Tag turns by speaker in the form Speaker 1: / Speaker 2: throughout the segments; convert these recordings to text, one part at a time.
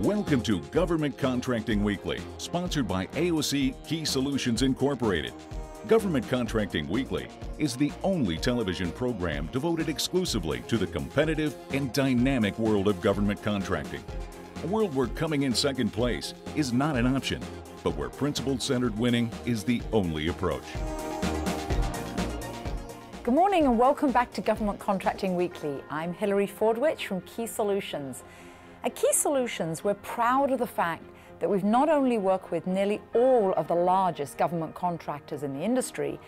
Speaker 1: Welcome to Government Contracting Weekly, sponsored by AOC Key Solutions Incorporated. Government Contracting Weekly is the only television program devoted exclusively to the competitive and dynamic world of government contracting. A world where coming in second place is not an option, but where principle-centered winning is the only approach.
Speaker 2: Good morning and welcome back to Government Contracting Weekly. I'm Hilary Fordwich from Key Solutions. At Key Solutions, we're proud of the fact that we've not only worked with nearly all of the largest government contractors in the industry,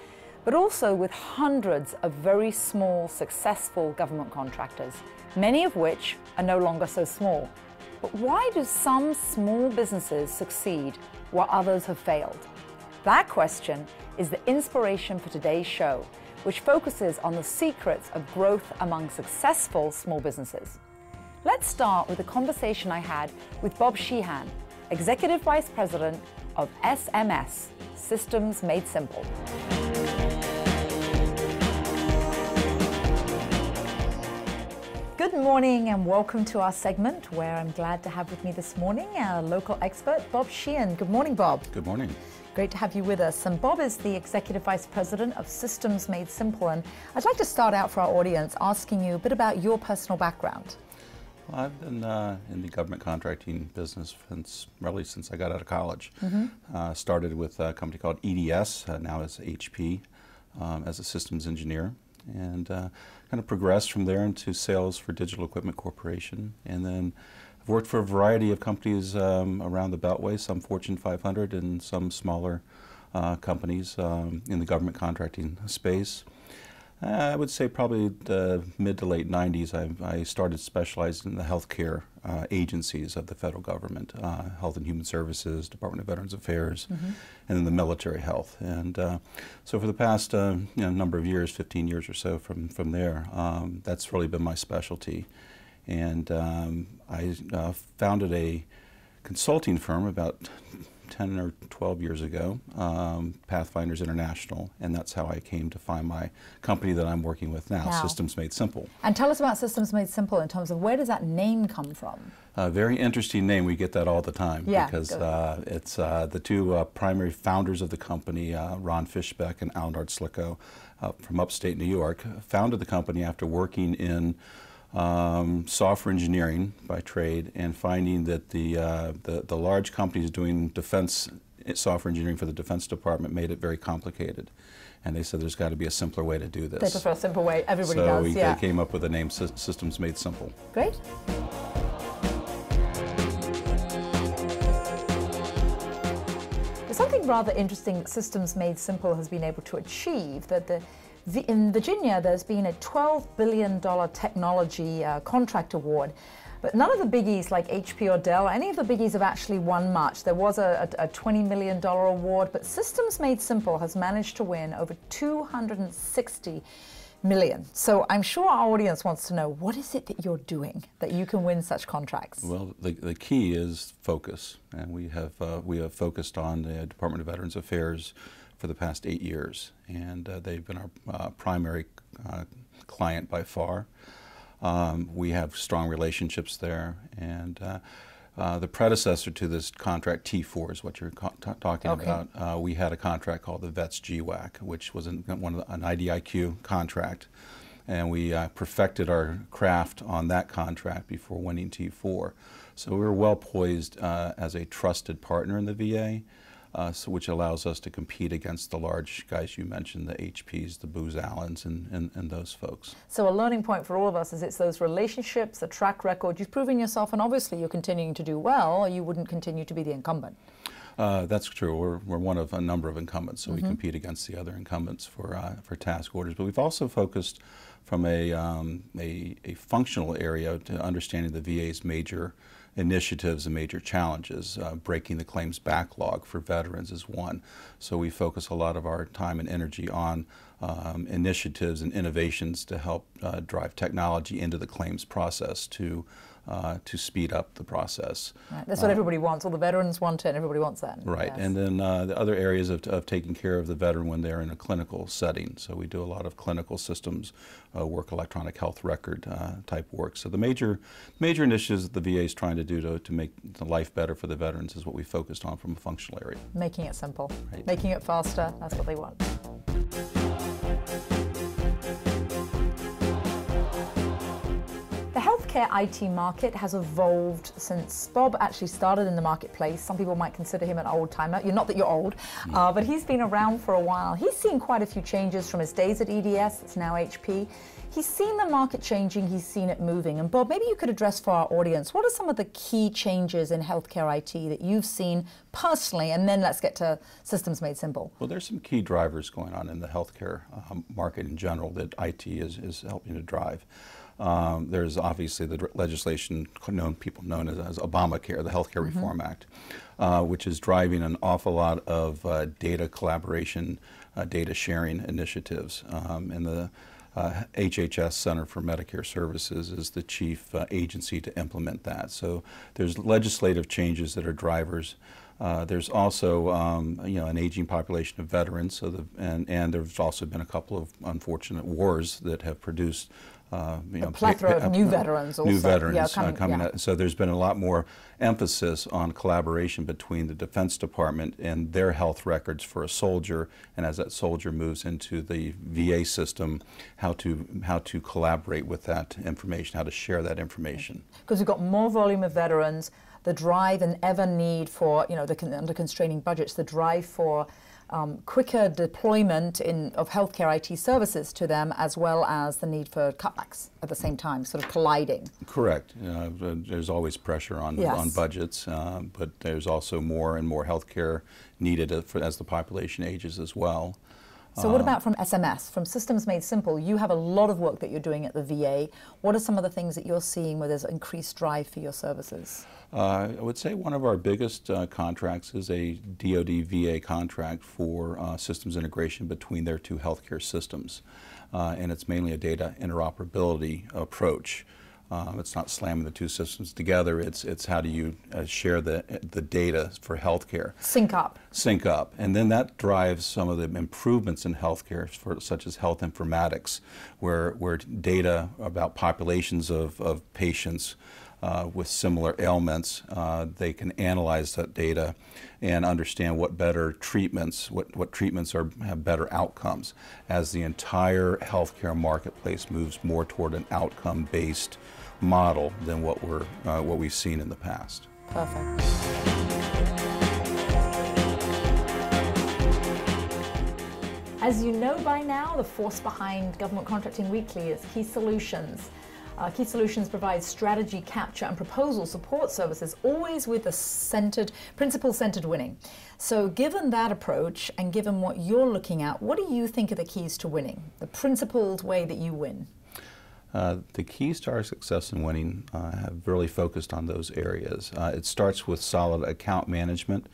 Speaker 2: but also with hundreds of very small, successful government contractors, many of which are no longer so small. But why do some small businesses succeed while others have failed? That question is the inspiration for today's show, which focuses on the secrets of growth among successful small businesses. Let's start with a conversation I had with Bob Sheehan, Executive Vice President of SMS, Systems Made Simple. Good morning and welcome to our segment where I'm glad to have with me this morning our local expert, Bob Sheehan. Good morning, Bob.
Speaker 3: Good morning.
Speaker 2: Great to have you with us. And Bob is the Executive Vice President of Systems Made Simple. And I'd like to start out for our audience asking you a bit about your personal background.
Speaker 3: Well, I've been in the government contracting business since I got out of college. Started with a company called EDS, now as HP, as a systems engineer, and kind of progressed from there into sales for Digital Equipment Corporation. And then I've worked for a variety of companies around the Beltway, some Fortune 500 and some smaller companies in the government contracting space. I would say probably the mid to late 90s, I started specializing in the healthcare agencies of the federal government, Health and Human Services, Department of Veterans Affairs, and then the military health. And so for the past number of years, 15 years or so from there, that's really been my specialty. And I founded a consulting firm about 10 or 12 years ago, Pathfinders International, and that's how I came to find my company that I'm working with now, Systems Made Simple. And
Speaker 2: tell us about Systems Made Simple in terms of where does that name come from?
Speaker 3: A very interesting name. We get that all the time because it's the two primary founders of the company, Ron Fishbeck and Alan Slicko, from upstate New York, founded the company after working in software engineering by trade and finding that the large companies doing defense software engineering for the Defense Department made it very complicated. And they said there's got to be a simpler way to do this.
Speaker 2: They prefer a simple way, everybody
Speaker 3: does.
Speaker 2: So
Speaker 3: they came up with the name Systems Made Simple.
Speaker 2: Great. There's something rather interesting that Systems Made Simple has been able to achieve, that in Virginia, there's been a $12 billion technology contract award, but none of the biggies like HP or Dell, any of the biggies have actually won much. There was a $20 million award, but Systems Made Simple has managed to win over $260 million. So I'm sure our audience wants to know, what is it that you're doing that you can win such contracts?
Speaker 3: Well, the key is focus, and we have focused on the Department of Veterans Affairs for the past 8 years, and they've been our primary client by far. We have strong relationships there, and the predecessor to this contract, T4, is what you're talking about. We had a contract called the VETS GWAC, which was an IDIQ contract, and we perfected our craft on that contract before winning T4. So we were well poised as a trusted partner in the VA. Which allows us to compete against the large guys you mentioned, the HPs, the Booz Allens, and those folks.
Speaker 2: So a learning point for all of us is it's those relationships, the track record. You've proven yourself, and obviously you're continuing to do well, or you wouldn't continue to be the incumbent.
Speaker 3: That's true. We're one of a number of incumbents, so we compete against the other incumbents for task orders. But we've also focused from a functional area to understanding the VA's major initiatives and major challenges. Breaking the claims backlog for veterans is one. So we focus a lot of our time and energy on initiatives and innovations to help drive technology into the claims process to speed up the process.
Speaker 2: Right. That's what everybody wants. All the veterans want it, and everybody wants that.
Speaker 3: Right.
Speaker 2: Yes.
Speaker 3: And then the other areas of taking care of the veteran when they're in a clinical setting. So we do a lot of clinical systems work, electronic health record type work. So the major initiatives that the VA is trying to do to make the life better for the veterans is what we focused on from a functional area.
Speaker 2: Making it simple,
Speaker 3: right.
Speaker 2: Making it faster, that's what they want. The healthcare IT market has evolved since Bob actually started in the marketplace. Some people might consider him an old timer. Not that you're old, but he's been around for a while. He's seen quite a few changes from his days at EDS, it's now HP. He's seen the market changing, he's seen it moving. And Bob, maybe you could address for our audience, what are some of the key changes in healthcare IT that you've seen personally, and then let's get to Systems Made Simple.
Speaker 3: Well, there's some key drivers going on in the healthcare market in general that IT is helping to drive. There's obviously the legislation people known as Obamacare, the Healthcare Reform Act, which is driving an awful lot of data collaboration, data sharing initiatives. And the HHS, Center for Medicare Services, is the chief agency to implement that. So there's legislative changes that are drivers. There's also an aging population of veterans, so and there's also been a couple of unfortunate wars that have produced
Speaker 2: a plethora of new veterans also.
Speaker 3: New veterans
Speaker 2: coming
Speaker 3: out. So there's been a lot more emphasis on collaboration between the Defense Department and their health records for a soldier, and as that soldier moves into the VA system, how to collaborate with that information, how to share that information.
Speaker 2: Because we've got more volume of veterans, the drive and ever need for, under constraining budgets, the drive for quicker deployment of healthcare IT services to them, as well as the need for cutbacks at the same time, sort of colliding.
Speaker 3: Correct. There's always pressure on budgets, but there's also more and more healthcare needed as the population ages as well.
Speaker 2: So what about from SMS, from Systems Made Simple? You have a lot of work that you're doing at the VA. What are some of the things that you're seeing where there's increased drive for your services?
Speaker 3: I would say one of our biggest contracts is a DoD VA contract for systems integration between their two healthcare systems. And it's mainly a data interoperability approach. It's not slamming the two systems together. It's how do you share the data for healthcare.
Speaker 2: Sync up.
Speaker 3: Sync up. And then that drives some of the improvements in healthcare, such as health informatics, where data about populations of patients with similar ailments, they can analyze that data and understand what better treatments, what treatments have better outcomes, as the entire healthcare marketplace moves more toward an outcome-based model than what we've seen in the past.
Speaker 2: Perfect. As you know by now, the force behind Government Contracting Weekly is Key Solutions. Key Solutions provides strategy, capture, and proposal support services, always with a principle-centered winning. So given that approach, and given what you're looking at, what do you think are the keys to winning? The principled way that you win?
Speaker 3: The keys to our success in winning have really focused on those areas. It starts with solid account management,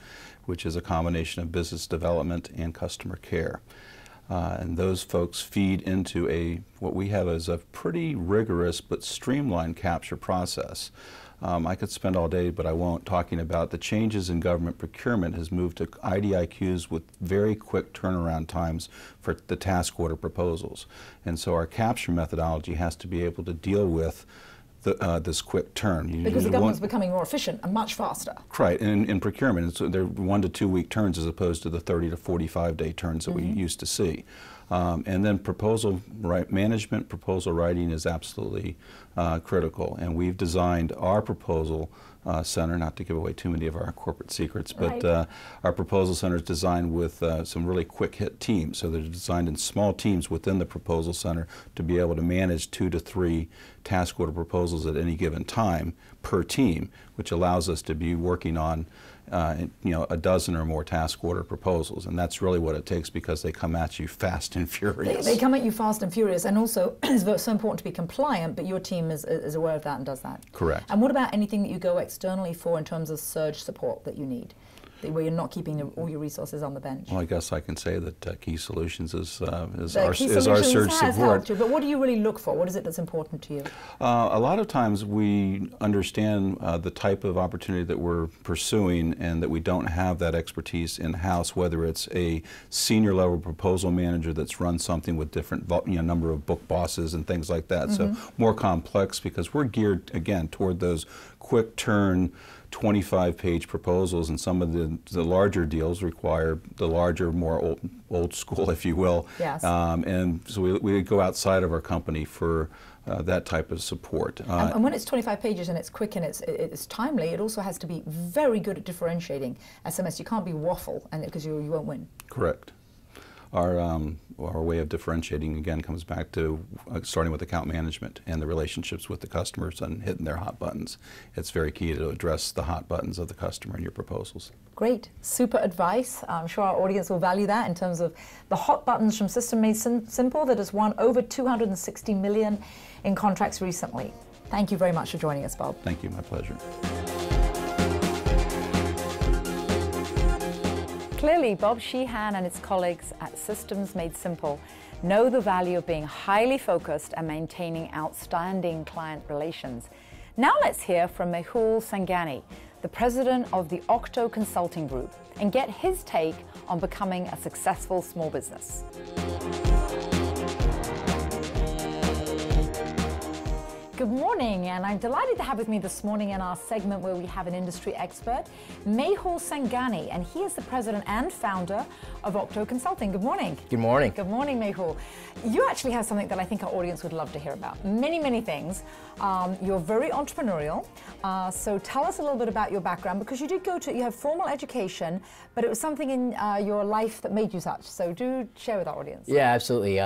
Speaker 3: which is a combination of business development and customer care. And those folks feed into what we have as a pretty rigorous but streamlined capture process. I could spend all day, but I won't, talking about the changes in government procurement has moved to IDIQs with very quick turnaround times for the task order proposals. And so our capture methodology has to be able to deal with this quick turn.
Speaker 2: Because the government's becoming more efficient and much faster.
Speaker 3: Right, and in procurement, they're 1 to 2 week turns as opposed to the 30 to 45 day turns that we used to see. And then proposal management, proposal writing is absolutely critical. And we've designed our proposal center, not to give away too many of our corporate secrets, but our proposal center is designed with some really quick hit teams. So they're designed in small teams within the proposal center to be able to manage 2 to 3 task order proposals at any given time per team, which allows us to be working on a dozen or more task order proposals. And that's really what it takes, because they come at you fast and furious.
Speaker 2: They come at you fast and furious, and also it's so important to be compliant, but your team is aware of that and does that.
Speaker 3: Correct.
Speaker 2: And what about anything that you go externally for in terms of surge support that you need? where you're not keeping all your resources on the bench?
Speaker 3: Well, I guess I can say that Key Solutions is our
Speaker 2: Solutions
Speaker 3: surge
Speaker 2: has
Speaker 3: support.
Speaker 2: helped you, but what do you really look for? What is it that's important to you?
Speaker 3: A lot of times we understand the type of opportunity that we're pursuing and that we don't have that expertise in-house, whether it's a senior level proposal manager that's run something with different number of book bosses and things like that. So more complex, because we're geared, again, toward those quick turn 25-page proposals, and some of the larger deals require the larger, more old school, if you will.
Speaker 2: Yes.
Speaker 3: And so we go outside of our company for that type of support.
Speaker 2: And when it's 25 pages and it's quick and it's timely, it also has to be very good at differentiating SMS. You can't be waffle, and because you won't win.
Speaker 3: Correct. Our way of differentiating, again, comes back to starting with account management and the relationships with the customers and hitting their hot buttons. It's very key to address the hot buttons of the customer in your proposals.
Speaker 2: Great, super advice. I'm sure our audience will value that in terms of the hot buttons from System Made Simple that has won over 260 million in contracts recently. Thank you very much for joining us, Bob.
Speaker 3: Thank you, my pleasure.
Speaker 2: Clearly, Bob Sheehan and his colleagues at Systems Made Simple know the value of being highly focused and maintaining outstanding client relations. Now let's hear from Mehul Sangani, the president of the Octo Consulting Group, and get his take on becoming a successful small business. Good morning, and I'm delighted to have with me this morning in our segment where we have an industry expert, Mehul Sangani, and he is the president and founder of Octo Consulting. Good morning.
Speaker 4: Good morning.
Speaker 2: Good morning, Mehul. You actually have something that I think our audience would love to hear about. Many, many things. You're very entrepreneurial, so tell us a little bit about your background, because you have formal education, but it was something in your life that made you such. So do share with our audience.
Speaker 4: Yeah, absolutely.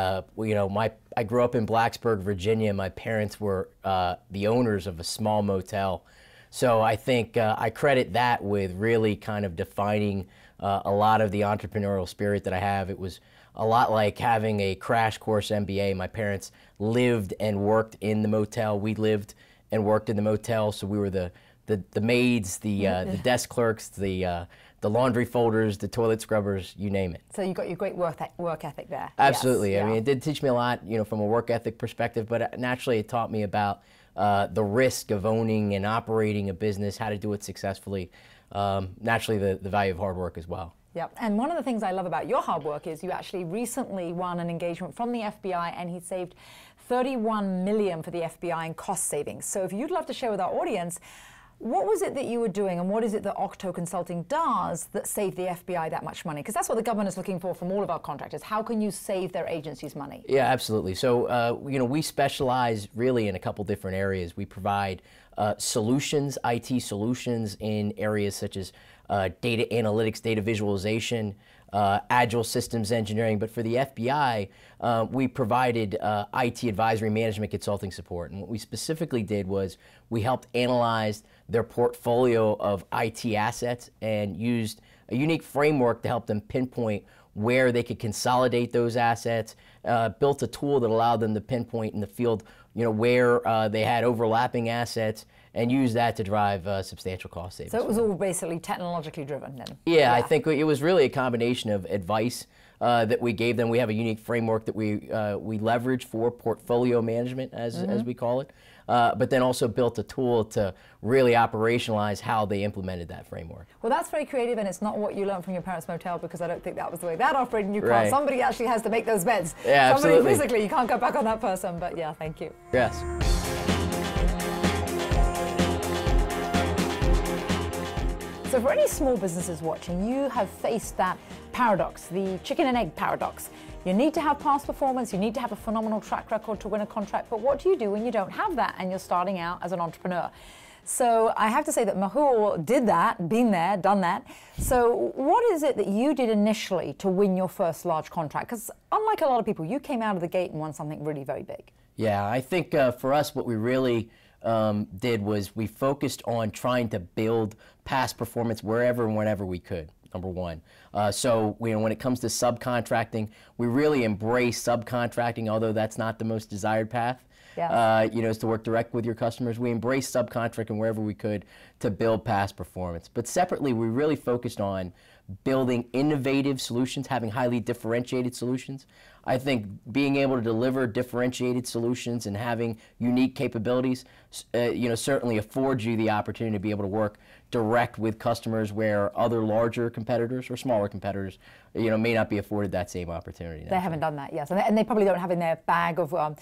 Speaker 4: I grew up in Blacksburg, Virginia. My parents were the owners of a small motel. So I think I credit that with really kind of defining a lot of the entrepreneurial spirit that I have. It was a lot like having a crash course MBA. My parents lived and worked in the motel. We lived and worked in the motel, so we were the maids, the desk clerks, the laundry folders, the toilet scrubbers, you name it.
Speaker 2: So you got your great work ethic there.
Speaker 4: Absolutely.
Speaker 2: Yes,
Speaker 4: I mean, it did teach me a lot, from a work ethic perspective, but naturally it taught me about the risk of owning and operating a business, how to do it successfully. Naturally, the value of hard work as well.
Speaker 2: Yep, and one of the things I love about your hard work is you actually recently won an engagement from the FBI, and he saved $31 million for the FBI in cost savings. So if you'd love to share with our audience, what was it that you were doing, and what is it that Octo Consulting does that saved the FBI that much money? Because that's what the government is looking for from all of our contractors. How can you save their agencies money? Yeah,
Speaker 4: absolutely. So, we specialize really in a couple different areas. We provide solutions, IT solutions in areas such as data analytics, data visualization, agile systems engineering. But for the FBI, we provided IT advisory management consulting support. And what we specifically did was we helped analyze their portfolio of IT assets and used a unique framework to help them pinpoint where they could consolidate those assets, built a tool that allowed them to pinpoint in the field where they had overlapping assets, and use that to drive substantial cost savings.
Speaker 2: So it was all basically technologically driven then?
Speaker 4: Yeah, I think it was really a combination of advice that we gave them. We have a unique framework that we leverage for portfolio management, as we call it, but then also built a tool to really operationalize how they implemented that framework.
Speaker 2: Well, that's very creative, and it's not what you learned from your parents' motel, because I don't think that was the way that operated. You can't.
Speaker 4: Right.
Speaker 2: Somebody actually has to make those beds.
Speaker 4: Yeah,
Speaker 2: Somebody
Speaker 4: absolutely.
Speaker 2: physically, you can't go back on that person, but yeah, thank you.
Speaker 4: Yes.
Speaker 2: So for any small businesses watching, you have faced that paradox, the chicken and egg paradox. You need to have past performance, you need to have a phenomenal track record to win a contract, but what do you do when you don't have that and you're starting out as an entrepreneur? So I have to say that Mehul did that, been there, done that. So what is it that you did initially to win your first large contract? Because unlike a lot of people, you came out of the gate and won something really very big.
Speaker 4: Yeah, I think for us what we really did was we focused on trying to build past performance wherever and whenever we could, number one. So when it comes to subcontracting, we really embrace subcontracting, although that's not the most desired path. is to work direct with your customers. We embraced subcontracting wherever we could to build past performance. But separately, we really focused on building innovative solutions, having highly differentiated solutions. I think being able to deliver differentiated solutions and having unique capabilities, certainly affords you the opportunity to be able to work direct with customers where other larger competitors or smaller competitors, may not be afforded that same opportunity.
Speaker 2: They haven't done that, yes, and they probably don't have in their bag of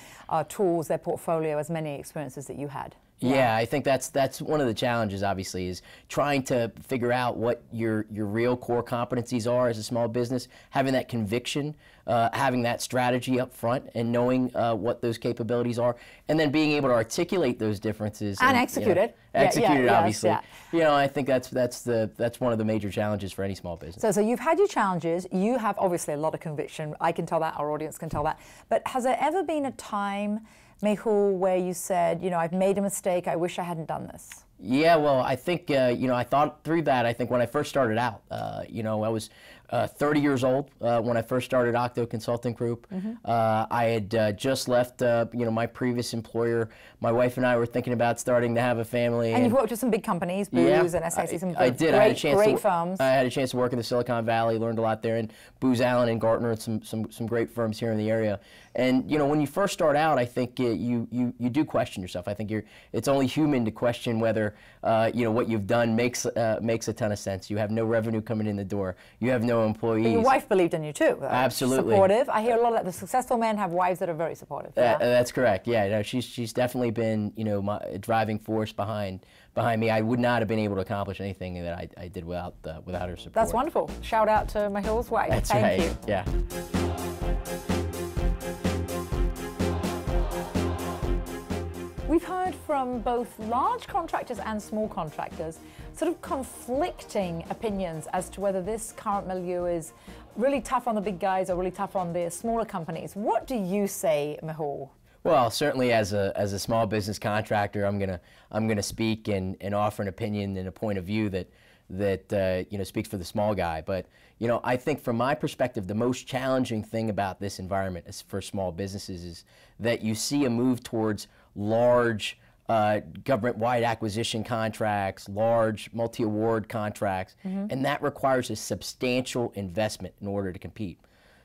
Speaker 2: tools, their portfolio, as many experiences that you had.
Speaker 4: Yeah, I think that's one of the challenges, obviously, is trying to figure out what your real core competencies are as a small business, having that conviction, having that strategy up front, and knowing what those capabilities are, and then being able to articulate those differences
Speaker 2: and execute it.
Speaker 4: Execute it, obviously.
Speaker 2: Yeah.
Speaker 4: I think that's one of the major challenges for any small business.
Speaker 2: So you've had your challenges. You have obviously a lot of conviction. I can tell that. Our audience can tell that. But has there ever been a time, Mehul, where you said, I've made a mistake, I wish I hadn't done this?
Speaker 4: Yeah, well, I think, I thought through that. I think when I first started out, I was 30 years old when I first started Octo Consulting Group. I had just left, my previous employer. My wife and I were thinking about starting to have a family.
Speaker 2: And you've worked with some big companies, Booz and SAC, some great firms.
Speaker 4: I had a chance to work in the Silicon Valley, learned a lot there, and Booz Allen and Gartner, and some great firms here in the area. And when you first start out, I think you do question yourself. I think it's only human to question whether what you've done makes a ton of sense. You have no revenue coming in the door. You have no employees.
Speaker 2: But your wife believed in you too.
Speaker 4: Absolutely.
Speaker 2: Supportive. I hear a lot of that. The successful men have wives that are very supportive.
Speaker 4: That's correct. Yeah, she's definitely been my driving force behind me. I would not have been able to accomplish anything that I did without her support.
Speaker 2: That's wonderful. Shout out to Mehul's wife.
Speaker 4: That's
Speaker 2: Thank
Speaker 4: right.
Speaker 2: you.
Speaker 4: Yeah.
Speaker 2: We've heard from both large contractors and small contractors sort of conflicting opinions as to whether this current milieu is really tough on the big guys or really tough on the smaller companies. What do you say, Mehul?
Speaker 4: Well, certainly as a small business contractor, I'm gonna speak and offer an opinion and a point of view that speaks for the small guy. But I think from my perspective, the most challenging thing about this environment for small businesses is that you see a move towards large government-wide acquisition contracts, large multi-award contracts, and that requires a substantial investment in order to compete.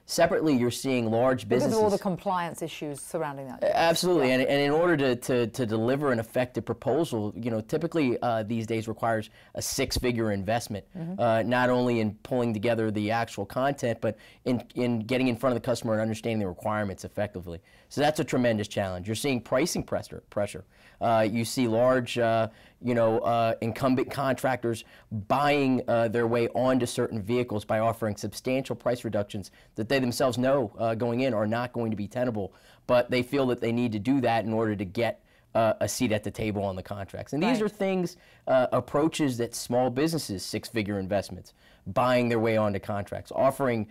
Speaker 4: Separately, you're seeing large businesses.
Speaker 2: Because of all the compliance issues surrounding that.
Speaker 4: Absolutely, and in order to deliver an effective proposal, typically these days requires a six-figure investment, not only in pulling together the actual content, but in getting in front of the customer and understanding the requirements effectively. So that's a tremendous challenge. You're seeing pricing pressure. You see large, incumbent contractors buying their way onto certain vehicles by offering substantial price reductions that they themselves know going in are not going to be tenable, but they feel that they need to do that in order to get a seat at the table on the contracts. And these are things, approaches that small businesses, six-figure investments, buying their way onto contracts, offering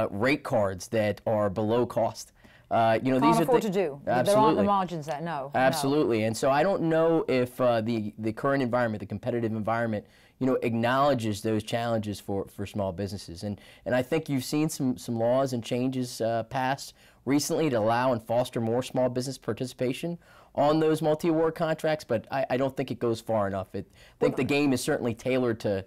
Speaker 4: rate cards that are below cost.
Speaker 2: Can't
Speaker 4: these are
Speaker 2: afford to do.
Speaker 4: Absolutely.
Speaker 2: There aren't the margins there, no.
Speaker 4: Absolutely, and so I don't know if the current environment, the competitive environment, acknowledges those challenges for small businesses. And I think you've seen some laws and changes passed recently to allow and foster more small business participation on those multi-award contracts, but I don't think it goes far enough. I think the game is certainly tailored to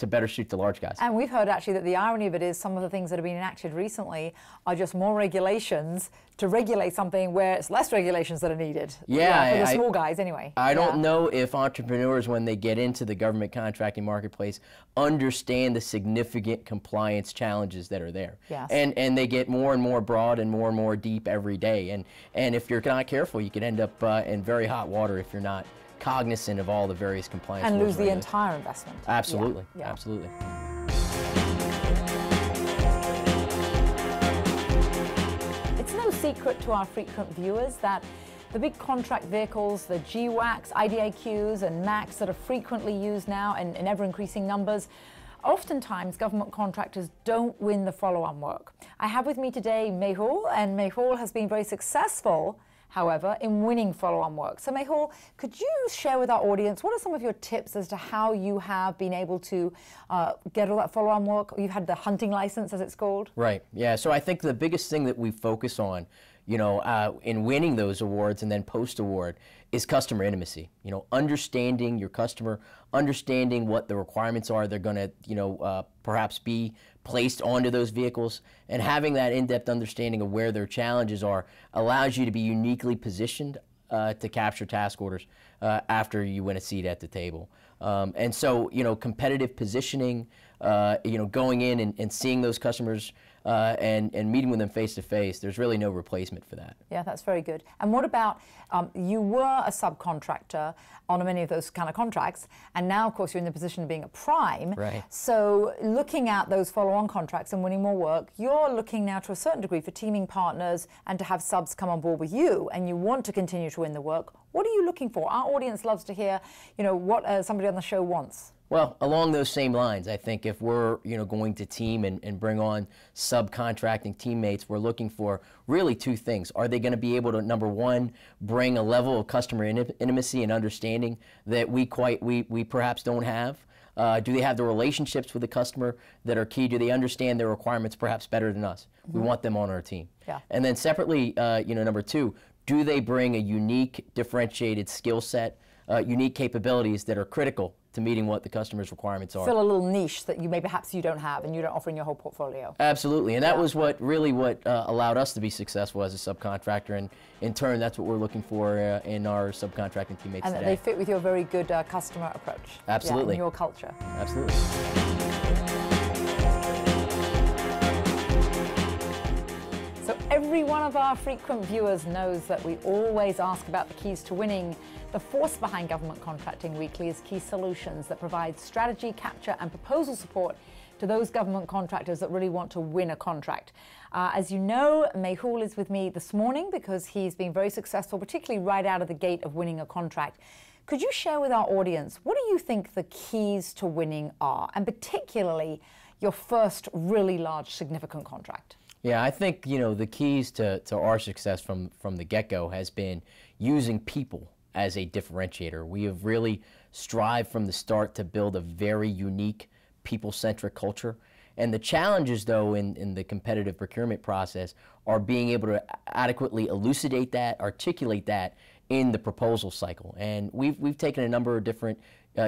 Speaker 4: better suit the large guys.
Speaker 2: And we've heard actually that the irony of it is some of the things that have been enacted recently are just more regulations to regulate something where it's less regulations that are needed.
Speaker 4: Yeah,
Speaker 2: for the small guys anyway.
Speaker 4: I don't know if entrepreneurs, when they get into the government contracting marketplace, understand the significant compliance challenges that are there.
Speaker 2: Yes.
Speaker 4: And they get more and more broad and more deep every day. And if you're not careful, you could end up in very hot water if you're not cognizant of all the various compliance
Speaker 2: and
Speaker 4: rules
Speaker 2: lose the entire investment.
Speaker 4: Absolutely,
Speaker 2: yeah.
Speaker 4: Absolutely.
Speaker 2: It's no secret to our frequent viewers that the big contract vehicles, the GWACs, IDIQs and MACs that are frequently used now in ever-increasing numbers, oftentimes government contractors don't win the follow-on work. I have with me today Mehul, and Mehul has been very successful, however, in winning follow-on work. So Mehul, could you share with our audience, what are some of your tips as to how you have been able to get all that follow-on work? You've had the hunting license, as it's called.
Speaker 4: Right, yeah, so I think the biggest thing that we focus on, in winning those awards and then post-award is customer intimacy. Understanding your customer, understanding what the requirements are they're going to, perhaps be placed onto those vehicles, and having that in-depth understanding of where their challenges are allows you to be uniquely positioned to capture task orders after you win a seat at the table. And so, competitive positioning, going in and seeing those customers and meeting with them face to face, there's really no replacement for that.
Speaker 2: Yeah, that's very good. And what about, you were a subcontractor on many of those kind of contracts, and now, of course, you're in the position of being a prime.
Speaker 4: Right.
Speaker 2: So looking at those follow-on contracts and winning more work, you're looking now to a certain degree for teaming partners and to have subs come on board with you, and you want to continue to win the work. What are you looking for? Our audience loves to hear, what somebody on the show wants.
Speaker 4: Well, along those same lines, I think if we're going to team and bring on subcontracting teammates, we're looking for really two things. Are they going to be able to, number one, bring a level of customer intimacy and understanding that we perhaps don't have? Do they have the relationships with the customer that are key? Do they understand their requirements perhaps better than us? Mm-hmm. We want them on our team.
Speaker 2: Yeah.
Speaker 4: And then separately, number two, do they bring a unique, differentiated skill set, unique capabilities that are critical to meeting what the customer's requirements are?
Speaker 2: Fill a little niche that perhaps you don't have and you don't offer in your whole portfolio.
Speaker 4: Absolutely, and that was what allowed us to be successful as a subcontractor, and in turn that's what we're looking for in our subcontracting teammates
Speaker 2: and
Speaker 4: today.
Speaker 2: And they fit with your very good customer approach.
Speaker 4: Absolutely.
Speaker 2: Yeah, and your culture.
Speaker 4: Absolutely.
Speaker 2: So every one of our frequent viewers knows that we always ask about the keys to winning. The force behind Government Contracting Weekly is Key Solutions that provide strategy, capture and proposal support to those government contractors that really want to win a contract. As you know, Mehul is with me this morning because he's been very successful, particularly right out of the gate of winning a contract. Could you share with our audience, what do you think the keys to winning are, and particularly your first really large, significant contract?
Speaker 4: Yeah, I think the keys to our success from the get-go has been using people as a differentiator. We have really strived from the start to build a very unique people-centric culture. And the challenges, though, in the competitive procurement process are being able to adequately elucidate that, articulate that in the proposal cycle. And we've taken a number of different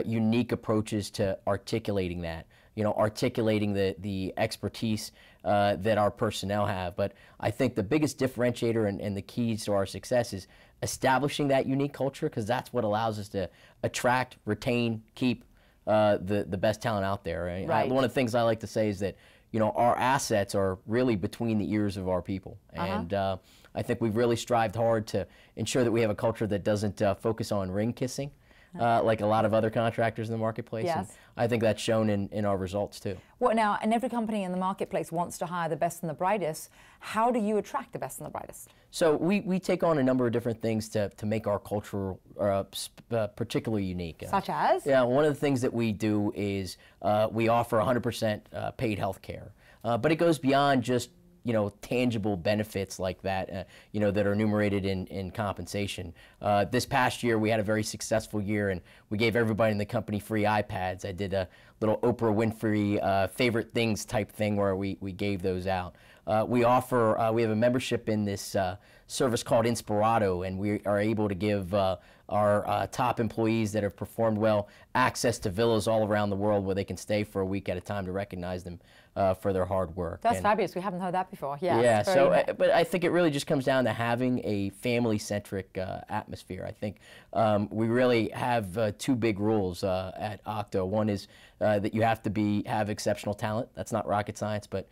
Speaker 4: unique approaches to articulating that. Articulating the expertise that our personnel have. But I think the biggest differentiator and the keys to our success is establishing that unique culture, because that's what allows us to attract, retain, keep the best talent out there.
Speaker 2: Right.
Speaker 4: One of the things I like to say is that our assets are really between the ears of our people. And I think we've really strived hard to ensure that we have a culture that doesn't focus on ring kissing. Like a lot of other contractors in the marketplace.
Speaker 2: Yes.
Speaker 4: And I think that's shown in our results too.
Speaker 2: Well, now, and every company in the marketplace wants to hire the best and the brightest. How do you attract the best and the brightest?
Speaker 4: So we take on a number of different things to make our culture particularly unique.
Speaker 2: Such as?
Speaker 4: Yeah, one of the things that we do is we offer 100% paid health care. But it goes beyond just tangible benefits like that, that are enumerated in compensation. This past year, we had a very successful year, and we gave everybody in the company free iPads. I did a little Oprah Winfrey favorite things type thing where we gave those out. We have a membership in this service called Inspirato, and we are able to give our top employees that have performed well access to villas all around the world where they can stay for a week at a time to recognize them for their hard work.
Speaker 2: That's fabulous. We haven't heard that before. Yeah.
Speaker 4: Yeah. So, but I think it really just comes down to having a family-centric atmosphere. I think we really have two big rules at Octo. One is that you have to have exceptional talent. That's not rocket science, but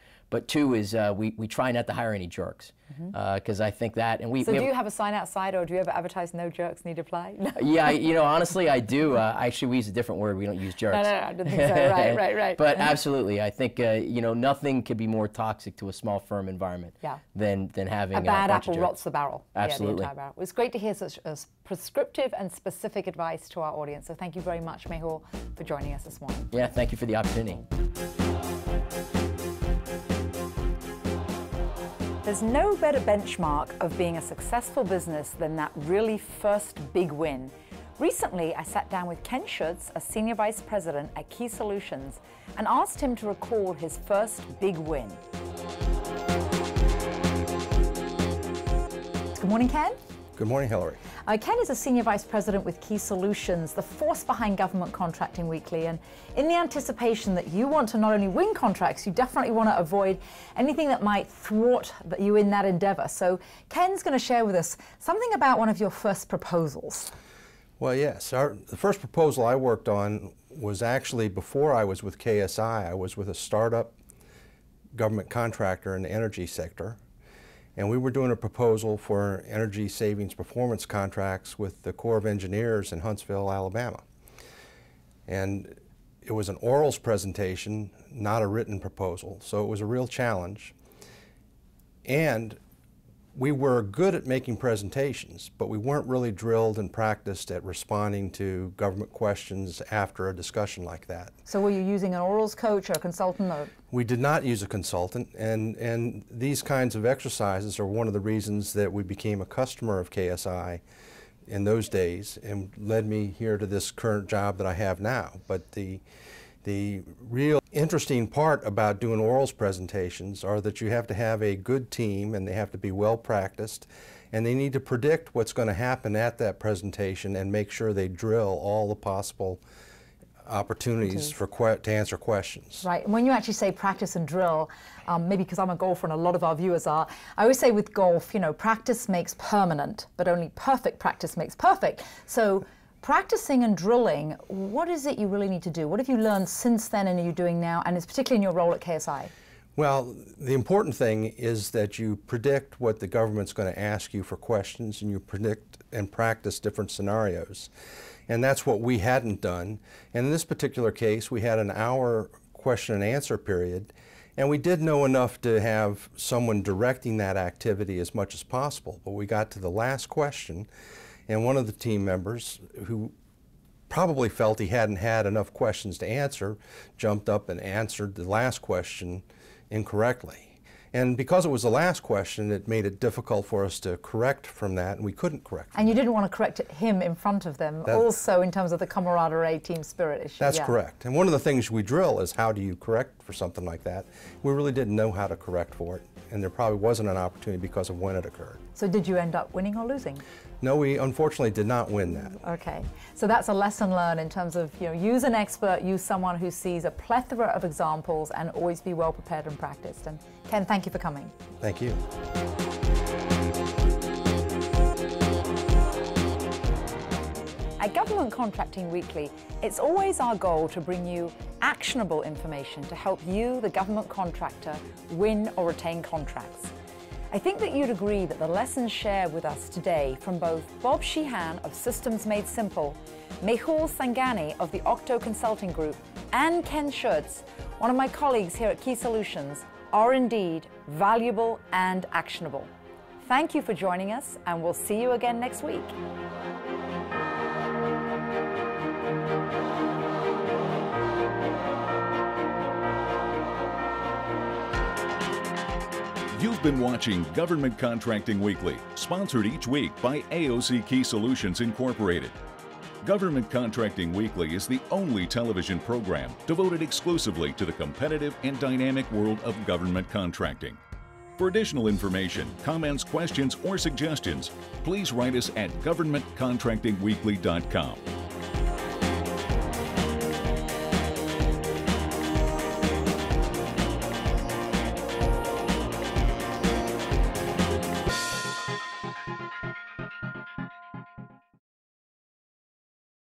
Speaker 4: two is we try not to hire any jerks, because I think that, and
Speaker 2: So do you have a sign outside, or do you ever advertise no jerks need apply?
Speaker 4: Yeah, honestly, I do. Actually, we use a different word. We don't use jerks.
Speaker 2: No, I didn't think so. Right.
Speaker 4: But absolutely, I think nothing could be more toxic to a small firm environment than having
Speaker 2: a bad
Speaker 4: bunch of
Speaker 2: apple
Speaker 4: jerks.
Speaker 2: rots the barrel.
Speaker 4: Absolutely.
Speaker 2: Yeah, the entire barrel. It was great to hear such prescriptive and specific advice to our audience. So thank you very much, Mehul, for joining us this morning.
Speaker 4: Yeah, thank you for the opportunity.
Speaker 2: There's no better benchmark of being a successful business than that really first big win. Recently, I sat down with Ken Schutz, a Senior Vice President at Key Solutions, and asked him to recall his first big win. Good morning, Ken.
Speaker 5: Good morning, Hillary.
Speaker 2: Ken is a Senior Vice President with Key Solutions, the force behind Government Contracting Weekly. And in the anticipation that you want to not only win contracts, you definitely want to avoid anything that might thwart you in that endeavor. So Ken's going to share with us something about one of your first proposals.
Speaker 5: Well, yes. The first proposal I worked on was actually before I was with KSI. I was with a startup government contractor in the energy sector. And we were doing a proposal for energy savings performance contracts with the Corps of Engineers in Huntsville, Alabama. And it was an orals presentation, not a written proposal, so it was a real challenge. And we were good at making presentations, but we weren't really drilled and practiced at responding to government questions after a discussion like that.
Speaker 2: So were you using an orals coach or a consultant? Or?
Speaker 5: We did not use a consultant, and these kinds of exercises are one of the reasons that we became a customer of KSI in those days and led me here to this current job that I have now. But the real interesting part about doing orals presentations are that you have to have a good team and they have to be well practiced, and they need to predict what's going to happen at that presentation and make sure they drill all the possible opportunities to answer questions.
Speaker 2: Right, and when you actually say practice and drill, maybe because I'm a golfer and a lot of our viewers are, I always say with golf, you know, practice makes permanent, but only perfect practice makes perfect. So practicing and drilling, what is it you really need to do? What have you learned since then and are you doing now, and it's particularly in your role at KSI?
Speaker 5: Well, the important thing is that you predict what the government's going to ask you for questions, and you predict and practice different scenarios. And that's what we hadn't done. And in this particular case, we had an hour question and answer period, and we did know enough to have someone directing that activity as much as possible. But we got to the last question, and one of the team members, who probably felt he hadn't had enough questions to answer, jumped up and answered the last question incorrectly. And because it was the last question, it made it difficult for us to correct from that, and we couldn't correct from
Speaker 2: And you
Speaker 5: that.
Speaker 2: didn't want to correct him in front of them, also in terms of the camaraderie, team spirit issue.
Speaker 5: That's correct. And one of the things we drill is how do you correct for something like that. We really didn't know how to correct for it, and there probably wasn't an opportunity because of when it occurred.
Speaker 2: So did you end up winning or losing?
Speaker 5: No, we unfortunately did not win that.
Speaker 2: Okay, so that's a lesson learned in terms of, you know, use an expert, use someone who sees a plethora of examples, and always be well prepared and practiced. And Ken, thank you for coming.
Speaker 5: Thank you.
Speaker 2: At Government Contracting Weekly, it's always our goal to bring you actionable information to help you, the government contractor, win or retain contracts. I think that you'd agree that the lessons shared with us today from both Bob Sheehan of Systems Made Simple, Mehul Sangani of the Octo Consulting Group, and Ken Schutz, one of my colleagues here at Key Solutions, are indeed valuable and actionable. Thank you for joining us, and we'll see you again next week.
Speaker 1: You've been watching Government Contracting Weekly, sponsored each week by AOC Key Solutions Incorporated. Government Contracting Weekly is the only television program devoted exclusively to the competitive and dynamic world of government contracting. For additional information, comments, questions, or suggestions, please write us at governmentcontractingweekly.com.